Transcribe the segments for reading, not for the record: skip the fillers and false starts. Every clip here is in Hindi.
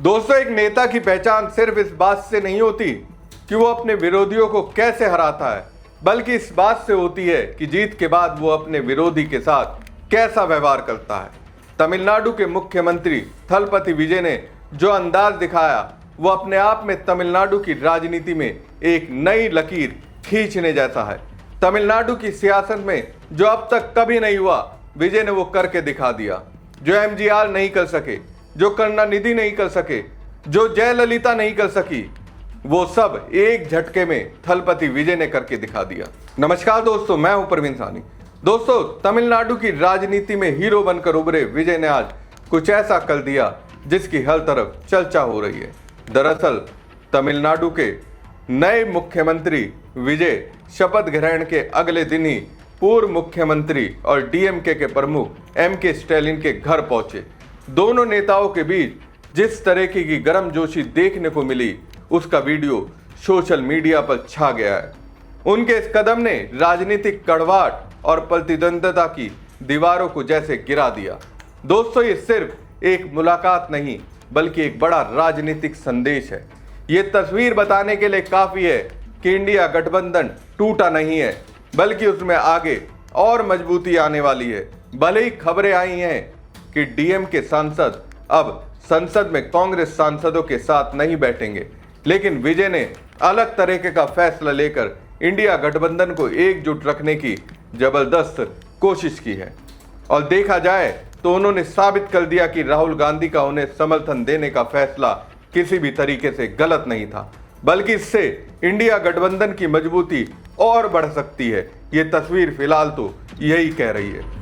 दोस्तों, एक नेता की पहचान सिर्फ इस बात से नहीं होती कि वो अपने विरोधियों को कैसे हराता है, बल्कि इस बात से होती है कि जीत के बाद वो अपने विरोधी के साथ कैसा व्यवहार करता है। तमिलनाडु के मुख्यमंत्री थलपति विजय ने जो अंदाज दिखाया वो अपने आप में तमिलनाडु की राजनीति में एक नई लकीर खींचने जैसा है। तमिलनाडु की सियासत में जो अब तक कभी नहीं हुआ, विजय ने वो करके दिखा दिया। जो एमजीआर नहीं कर सके, जो करुणानिधि नहीं कर सके, जो जयललिता नहीं कर सकी, वो सब एक झटके में थलपति विजय ने करके दिखा दिया। नमस्कार दोस्तों, मैं हूं प्रवीण सानी। दोस्तों, तमिलनाडु की राजनीति में हीरो बनकर उभरे विजय ने आज कुछ ऐसा कर दिया जिसकी हर तरफ चर्चा हो रही है। दरअसल तमिलनाडु के नए मुख्यमंत्री विजय शपथ ग्रहण के अगले दिन ही पूर्व मुख्यमंत्री और डीएमके के प्रमुख एमके स्टैलिन के घर पहुंचे। दोनों नेताओं के बीच जिस तरह की गर्मजोशी देखने को मिली, उसका वीडियो सोशल मीडिया पर छा गया है। उनके इस कदम ने राजनीतिक कड़वाहट और प्रतिद्वंद्विता की दीवारों को जैसे गिरा दिया। दोस्तों, ये सिर्फ एक मुलाकात नहीं बल्कि एक बड़ा राजनीतिक संदेश है। ये तस्वीर बताने के लिए काफी है कि इंडिया गठबंधन टूटा नहीं है, बल्कि उसमें आगे और मजबूती आने वाली है। भले ही खबरें आई हैं कि डीएमके सांसद अब संसद में कांग्रेस सांसदों के साथ नहीं बैठेंगे, लेकिन विजय ने अलग तरीके का फैसला लेकर इंडिया गठबंधन को एकजुट रखने की जबरदस्त कोशिश की है। और देखा जाए तो उन्होंने साबित कर दिया कि राहुल गांधी का उन्हें समर्थन देने का फैसला किसी भी तरीके से गलत नहीं था, बल्कि इससे इंडिया गठबंधन की मजबूती और बढ़ सकती है। ये तस्वीर फिलहाल तो यही कह रही है।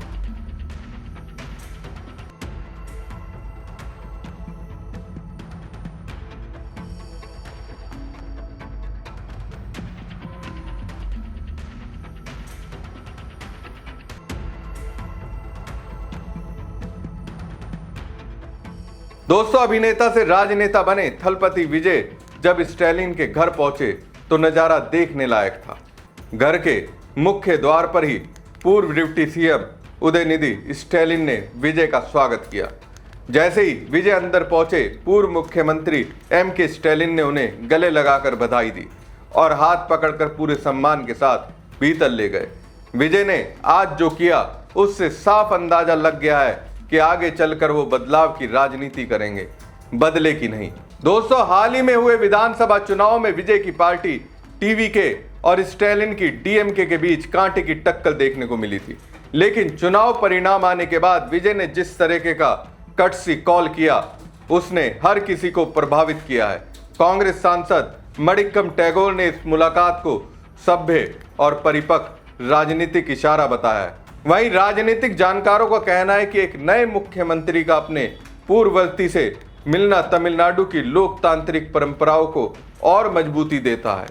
दोस्तों, अभिनेता से राजनेता बने थलपति विजय जब स्टैलिन के घर पहुंचे तो नजारा देखने लायक था। घर के मुख्य द्वार पर ही पूर्व डिप्टी सीएम उदयनिधि स्टैलिन ने विजय का स्वागत किया। जैसे ही विजय अंदर पहुंचे, पूर्व मुख्यमंत्री एमके स्टैलिन ने उन्हें गले लगाकर बधाई दी और हाथ पकड़कर पूरे सम्मान के साथ भीतर ले गए। विजय ने आज जो किया उससे साफ अंदाजा लग गया है कि आगे चलकर वो बदलाव की राजनीति करेंगे, बदले की नहीं। दोस्तों, हाल ही में हुए विधानसभा चुनाव में विजय की पार्टी टीवीके और स्टैलिन की डीएमके के बीच कांटे की टक्कर देखने को मिली थी, लेकिन चुनाव परिणाम आने के बाद विजय ने जिस तरीके का कटसी कॉल किया, उसने हर किसी को प्रभावित किया है। कांग्रेस सांसद मणिक्कम टैगोर ने इस मुलाकात को सभ्य और परिपक्व राजनीतिक इशारा बताया है। वहीं राजनीतिक जानकारों का कहना है कि एक नए मुख्यमंत्री का अपने पूर्ववर्ती से मिलना तमिलनाडु की लोकतांत्रिक परंपराओं को और मजबूती देता है।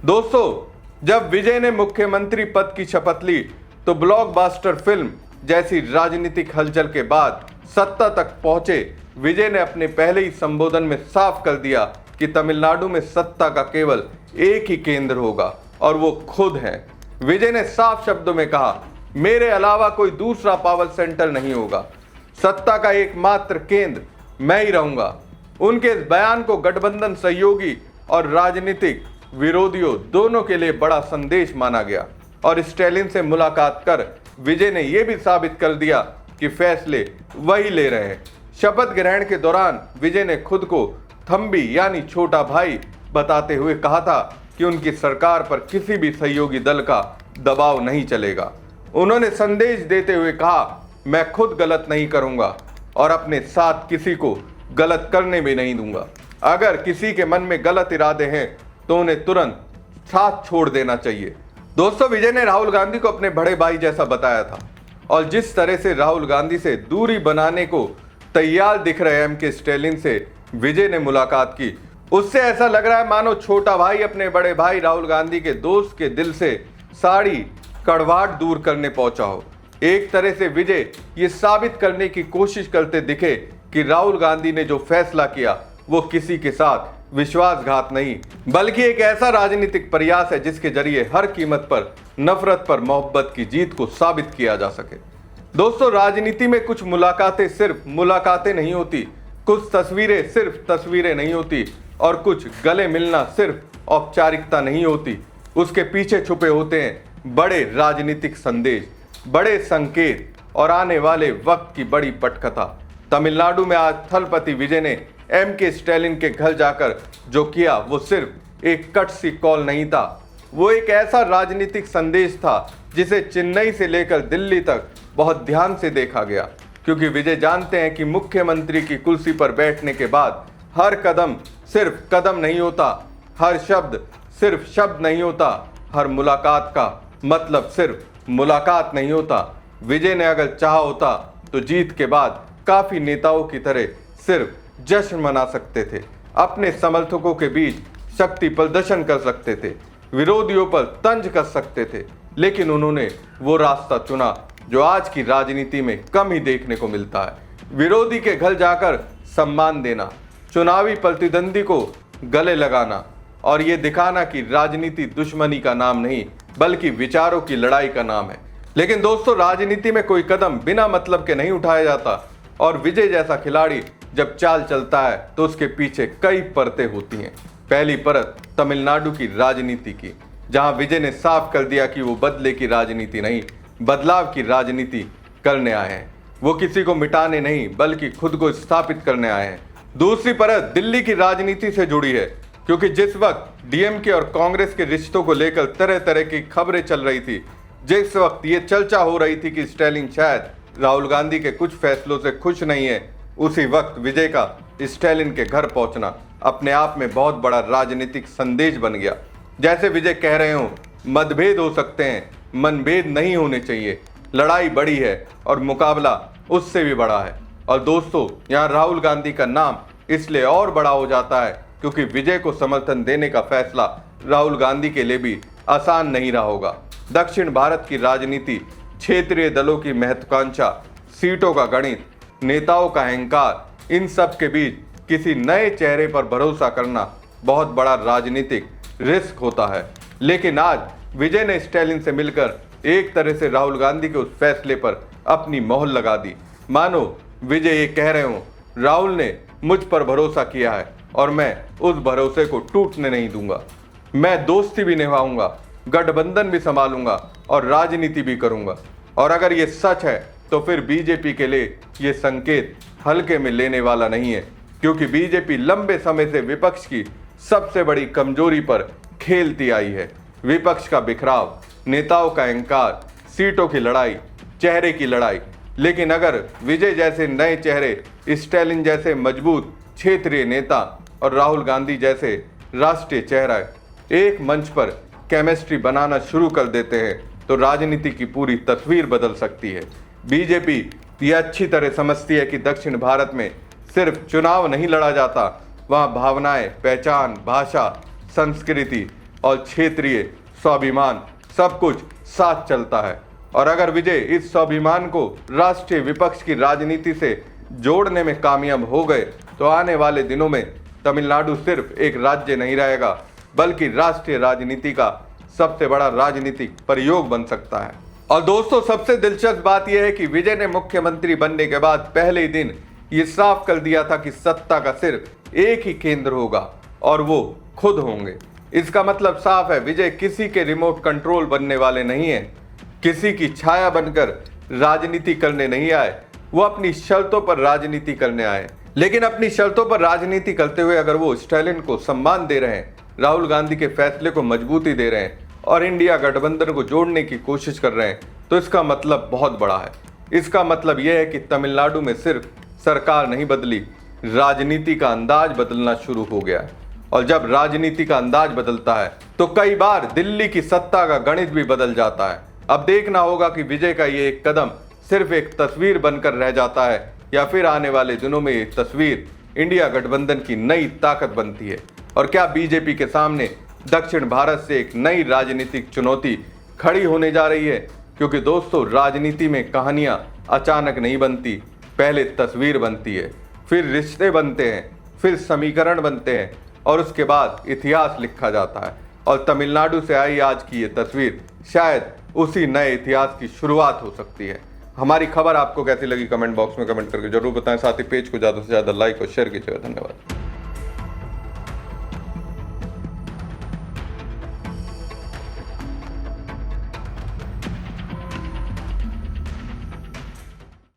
दोस्तों, जब विजय ने मुख्यमंत्री पद की शपथ ली तो ब्लॉकबस्टर फिल्म जैसी राजनीतिक हलचल के बाद सत्ता तक पहुंचे विजय ने अपने पहले ही संबोधन में साफ कर दिया कि तमिलनाडु में सत्ता का केवल एक ही केंद्र होगा और वो खुद है। विजय ने साफ शब्दों में कहा, मेरे अलावा कोई दूसरा पावर सेंटर नहीं होगा, सत्ता का एकमात्र केंद्र मैं ही रहूंगा। उनके इस बयान को गठबंधन सहयोगी और राजनीतिक विरोधियों दोनों के लिए बड़ा संदेश माना गया और स्टैलिन से मुलाकात कर विजय ने यह भी साबित कर दिया कि फैसले वही ले रहे हैं। शपथ ग्रहण के दौरान विजय ने खुद को थम्बी यानी छोटा भाई बताते हुए कहा था कि उनकी सरकार पर किसी भी सहयोगी दल का दबाव नहीं चलेगा। उन्होंने संदेश देते हुए कहा, मैं खुद गलत नहीं करूंगा और अपने साथ किसी को गलत करने भी नहीं दूंगा। अगर किसी के मन में गलत इरादे हैं तो उन्हें तुरंत साथ छोड़ देना चाहिए। दोस्तों, विजय ने राहुल गांधी को अपने बड़े भाई जैसा बताया था और जिस तरह से राहुल गांधी से दूरी बनाने को तैयार दिख रहे एमके स्टैलिन से विजय ने मुलाकात की, उससे ऐसा लग रहा है मानो छोटा भाई अपने बड़े भाई राहुल गांधी के दोस्त के दिल से सारी कड़वाहट दूर करने पहुंचा हो। एक तरह से विजय ये साबित करने की कोशिश करते दिखे कि राहुल गांधी ने जो फैसला किया वो किसी के साथ विश्वासघात नहीं बल्कि एक ऐसा राजनीतिक प्रयास है जिसके जरिए हर कीमत पर नफरत पर मोहब्बत की जीत को साबित किया जा सके। दोस्तों, राजनीति में कुछ मुलाकातें सिर्फ मुलाकातें नहीं होती कुछ तस्वीरें सिर्फ तस्वीरें नहीं होती और कुछ गले मिलना सिर्फ औपचारिकता नहीं होती, उसके पीछे छुपे होते हैं बड़े राजनीतिक संदेश, बड़े संकेत और आने वाले वक्त की बड़ी पटकथा। तमिलनाडु में आज थलपति विजय ने एम.के. स्टैलिन के घर जाकर जो किया वो सिर्फ एक कट सी कॉल नहीं था, वो एक ऐसा राजनीतिक संदेश था जिसे चेन्नई से लेकर दिल्ली तक बहुत ध्यान से देखा गया, क्योंकि विजय जानते हैं कि मुख्यमंत्री की कुर्सी पर बैठने के बाद हर कदम सिर्फ कदम नहीं होता, हर शब्द सिर्फ शब्द नहीं होता, हर मुलाकात का मतलब सिर्फ मुलाकात नहीं होता। विजय ने अगर चाहा होता तो जीत के बाद काफी नेताओं की तरह सिर्फ जश्न मना सकते थे, अपने समर्थकों के बीच शक्ति प्रदर्शन कर सकते थे, विरोधियों पर तंज कर सकते थे, लेकिन उन्होंने वो रास्ता चुना जो आज की राजनीति में कम ही देखने को मिलता है। विरोधी के घर जाकर सम्मान देना, चुनावी प्रतिद्वंदी को गले लगाना और ये दिखाना कि राजनीति दुश्मनी का नाम नहीं बल्कि विचारों की लड़ाई का नाम है। लेकिन दोस्तों, राजनीति में कोई कदम बिना मतलब के नहीं उठाया जाता और विजय जैसा खिलाड़ी जब चाल चलता है तो उसके पीछे कई परतें होती हैं। पहली परत तमिलनाडु की राजनीति की, जहां विजय ने साफ कर दिया कि वो बदले की राजनीति नहीं, बदलाव की राजनीति करने आए हैं। वो किसी को मिटाने नहीं बल्कि खुद को स्थापित करने आए हैं। दूसरी परत दिल्ली की राजनीति से जुड़ी है, क्योंकि जिस वक्त डीएमके और कांग्रेस के रिश्तों को लेकर तरह तरह की खबरें चल रही थी, जिस वक्त ये चर्चा हो रही थी कि स्टैलिन शायद राहुल गांधी के कुछ फैसलों से खुश नहीं है, उसी वक्त विजय का स्टैलिन के घर पहुंचना अपने आप में बहुत बड़ा राजनीतिक संदेश बन गया। जैसे विजय कह रहे हो, मतभेद हो सकते हैं, मनभेद नहीं होने चाहिए, लड़ाई बड़ी है और मुकाबला उससे भी बड़ा है। और दोस्तों, यहाँ राहुल गांधी का नाम इसलिए और बड़ा हो जाता है क्योंकि विजय को समर्थन देने का फैसला राहुल गांधी के लिए भी आसान नहीं रहा होगा। दक्षिण भारत की राजनीति, क्षेत्रीय दलों की महत्वाकांक्षा, सीटों का गणित, नेताओं का अहंकार, इन सब के बीच किसी नए चेहरे पर भरोसा करना बहुत बड़ा राजनीतिक रिस्क होता है। लेकिन आज विजय ने स्टैलिन से मिलकर एक तरह से राहुल गांधी के उस फैसले पर अपनी मोहर लगा दी। मानो विजय ये कह रहे हो, राहुल ने मुझ पर भरोसा किया है और मैं उस भरोसे को टूटने नहीं दूंगा। मैं दोस्ती भी निभाऊंगा, गठबंधन भी संभालूंगा और राजनीति भी करूंगा। और अगर ये सच है तो फिर बीजेपी के लिए ये संकेत हल्के में लेने वाला नहीं है, क्योंकि बीजेपी लंबे समय से विपक्ष की सबसे बड़ी कमजोरी पर खेलती आई है। विपक्ष का बिखराव, नेताओं का अहंकार, सीटों की लड़ाई, चेहरे की लड़ाई। लेकिन अगर विजय जैसे नए चेहरे, स्टैलिन जैसे मजबूत क्षेत्रीय नेता और राहुल गांधी जैसे राष्ट्रीय चेहरा एक मंच पर केमिस्ट्री बनाना शुरू कर देते हैं तो राजनीति की पूरी तस्वीर बदल सकती है। बीजेपी ये अच्छी तरह समझती है कि दक्षिण भारत में सिर्फ चुनाव नहीं लड़ा जाता, वहाँ भावनाएं, पहचान, भाषा, संस्कृति और क्षेत्रीय स्वाभिमान सब कुछ साथ चलता है। और अगर विजय इस स्वाभिमान को राष्ट्रीय विपक्ष की राजनीति से जोड़ने में कामयाब हो गए तो आने वाले दिनों में तमिलनाडु सिर्फ एक राज्य नहीं रहेगा बल्कि राष्ट्रीय राजनीति का सबसे बड़ा राजनीतिक प्रयोग बन सकता है। और दोस्तों, सबसे दिलचस्प बात यह है कि विजय ने मुख्यमंत्री बनने के बाद पहले ही दिन ये साफ कर दिया था कि सत्ता का सिर्फ एक ही केंद्र होगा और वो खुद होंगे। इसका मतलब साफ है, विजय किसी के रिमोट कंट्रोल बनने वाले नहीं है, किसी की छाया बनकर राजनीति करने नहीं आए, वो अपनी शर्तों पर राजनीति करने आए। लेकिन अपनी शर्तों पर राजनीति करते हुए अगर वो स्टैलिन को सम्मान दे रहे हैं, राहुल गांधी के फैसले को मजबूती दे रहे हैं और इंडिया गठबंधन को जोड़ने की कोशिश कर रहे हैं, तो इसका मतलब बहुत बड़ा है। इसका मतलब यह है कि तमिलनाडु में सिर्फ सरकार नहीं बदली, राजनीति का अंदाज बदलना शुरू हो गया है। और जब राजनीति का अंदाज बदलता है तो कई बार दिल्ली की सत्ता का गणित भी बदल जाता है। अब देखना होगा कि विजय का ये एक कदम सिर्फ एक तस्वीर बनकर रह जाता है या फिर आने वाले दिनों में ये तस्वीर इंडिया गठबंधन की नई ताकत बनती है। और क्या बीजेपी के सामने दक्षिण भारत से एक नई राजनीतिक चुनौती खड़ी होने जा रही है? क्योंकि दोस्तों, राजनीति में कहानियां अचानक नहीं बनती, पहले तस्वीर बनती है, फिर रिश्ते बनते हैं, फिर समीकरण बनते हैं और उसके बाद इतिहास लिखा जाता है। और तमिलनाडु से आई आज की ये तस्वीर शायद उसी नए इतिहास की शुरुआत हो सकती है। हमारी खबर आपको कैसी लगी कमेंट बॉक्स में कमेंट करके जरूर बताएं। साथ ही पेज को ज़्यादा से ज़्यादा लाइक और शेयर कीजिएगा। धन्यवाद।